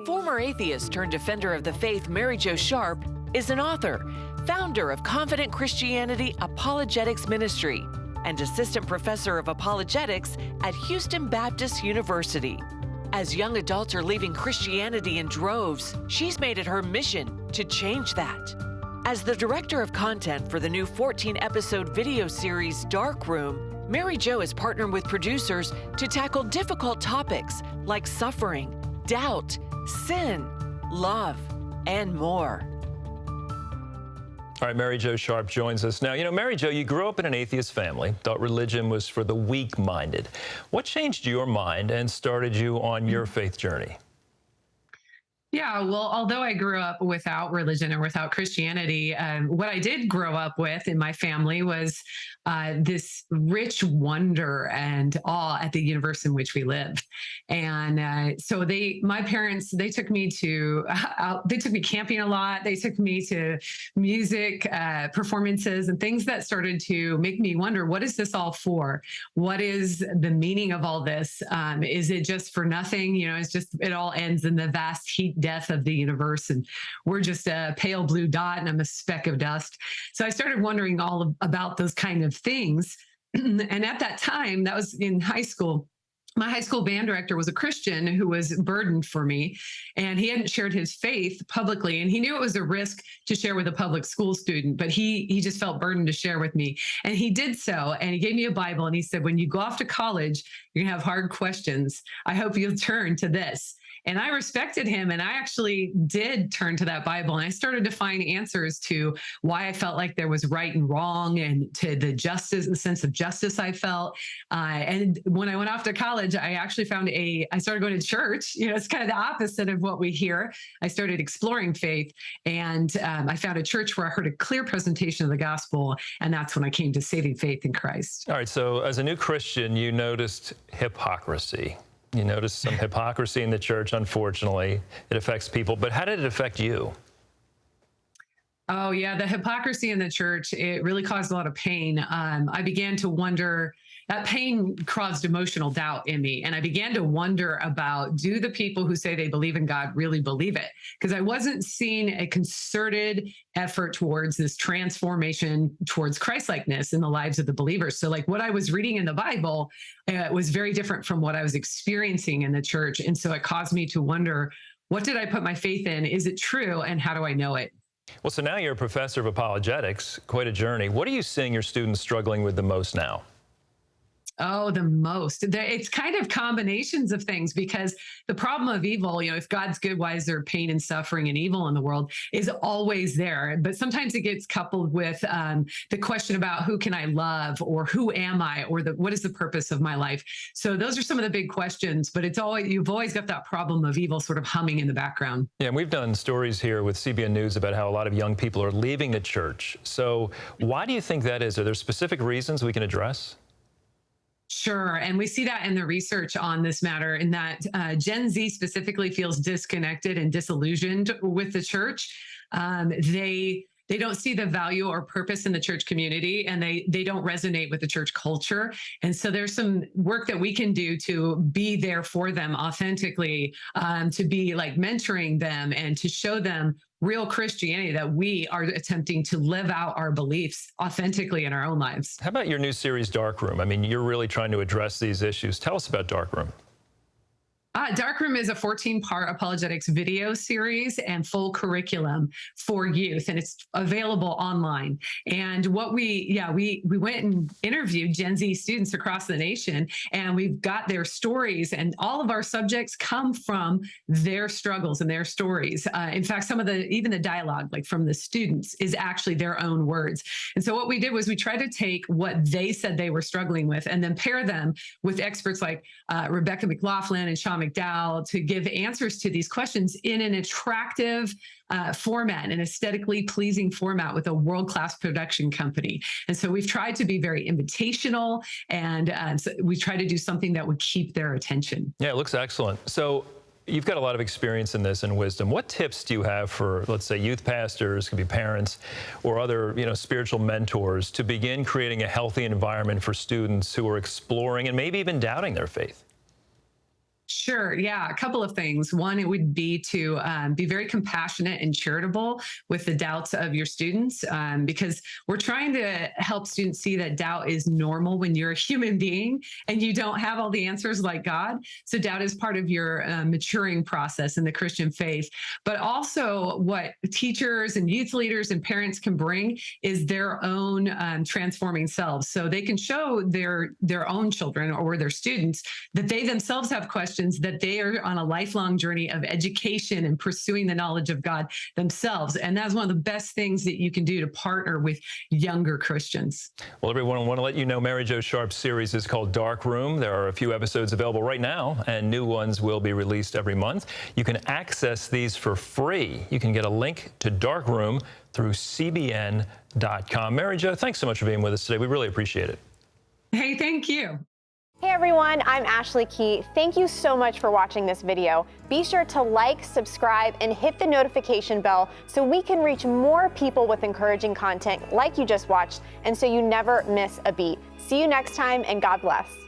Former atheist turned defender of the faith Mary Jo Sharp is an author, founder of Confident Christianity Apologetics Ministry, and assistant professor of apologetics at Houston Baptist University. As young adults are leaving Christianity in droves, she's made it her mission to change that. As the director of content for the new 14-episode video series Darkroom, Mary Jo is partnering with producers to tackle difficult topics like suffering, doubt, sin, love, and more. All right, Mary Jo Sharp joins us now. You know, Mary Jo, you grew up in an atheist family, thought religion was for the weak-minded. What changed your mind and started you on your faith journey? Yeah, well, although I grew up without religion and without Christianity, what I did grow up with in my family was this rich wonder and awe at the universe in which we lived. And so my parents, they took me camping a lot. They took me to music performances and things that started to make me wonder, what is this all for? What is the meaning of all this? Is it just for nothing? You know, it all ends in the vast heat death of the universe, and we're just a pale blue dot and I'm a speck of dust. So I started wondering all about those kind of things. And at that time, that was in high school, my high school band director was a Christian who was burdened for me, and he hadn't shared his faith publicly, and he knew it was a risk to share with a public school student, but he just felt burdened to share with me. And he did so, and he gave me a Bible, and he said, when you go off to college, you're gonna have hard questions. I hope you'll turn to this. And I respected him, and I actually did turn to that Bible, and I started to find answers to why I felt like there was right and wrong, and to the sense of justice I felt. And when I went off to college, I actually I started going to church. You know, it's kind of the opposite of what we hear. I started exploring faith, and I found a church where I heard a clear presentation of the gospel, and that's when I came to saving faith in Christ. All right, so as a new Christian, you noticed hypocrisy. You noticed some hypocrisy in the church, unfortunately. It affects people, but how did it affect you? Oh, yeah, the hypocrisy in the church, it really caused a lot of pain. I began to wonder, that pain caused emotional doubt in me. And I began to wonder about, do the people who say they believe in God really believe it? Because I wasn't seeing a concerted effort towards this transformation towards Christ-likeness in the lives of the believers. So like what I was reading in the Bible was very different from what I was experiencing in the church. And so it caused me to wonder, what did I put my faith in? Is it true? And how do I know it? Well, so now you're a professor of apologetics, quite a journey. What are you seeing your students struggling with the most now? Oh, the most. It's kind of combinations of things, because the problem of evil, you know, if God's good, why is there pain and suffering and evil in the world, is always there. But sometimes it gets coupled with the question about who can I love, or who am I, or what is the purpose of my life? So those are some of the big questions, but you've always got that problem of evil sort of humming in the background. Yeah, and we've done stories here with CBN News about how a lot of young people are leaving the church. So why do you think that is? Are there specific reasons we can address? Sure. And we see that in the research on this matter, in that Gen Z specifically feels disconnected and disillusioned with the church. They don't see the value or purpose in the church community, and they don't resonate with the church culture. And so there's some work that we can do to be there for them authentically, to be like mentoring them and to show them real Christianity, that we are attempting to live out our beliefs authentically in our own lives. How about your new series, Darkroom? I mean, you're really trying to address these issues. Tell us about Darkroom. Darkroom is a 14-part apologetics video series and full curriculum for youth, and it's available online. And what we went and interviewed Gen Z students across the nation, and we've got their stories, and all of our subjects come from their struggles and their stories. In fact, some of even the dialogue, like from the students, is actually their own words. And so what we did was we tried to take what they said they were struggling with, and then pair them with experts like Rebecca McLaughlin and Sean McDowell to give answers to these questions in an attractive format, an aesthetically pleasing format with a world-class production company. And so we've tried to be very invitational, and so we try to do something that would keep their attention. Yeah, it looks excellent. So you've got a lot of experience in this and wisdom. What tips do you have for, let's say, youth pastors, could be parents, or other, spiritual mentors to begin creating a healthy environment for students who are exploring and maybe even doubting their faith? Sure. Yeah. A couple of things. One, it would be to be very compassionate and charitable with the doubts of your students, because we're trying to help students see that doubt is normal when you're a human being and you don't have all the answers like God. So doubt is part of your maturing process in the Christian faith. But also what teachers and youth leaders and parents can bring is their own transforming selves. So they can show their own children or their students that they themselves have questions, that they are on a lifelong journey of education and pursuing the knowledge of God themselves. And that's one of the best things that you can do to partner with younger Christians. Well, everyone, I want to let you know Mary Jo Sharp's series is called Darkroom. There are a few episodes available right now, and new ones will be released every month. You can access these for free. You can get a link to Darkroom through cbn.com. Mary Jo, thanks so much for being with us today. We really appreciate it. Hey, thank you. Hey everyone, I'm Ashley Key. Thank you so much for watching this video. Be sure to like, subscribe, and hit the notification bell so we can reach more people with encouraging content like you just watched, and so you never miss a beat. See you next time, and God bless.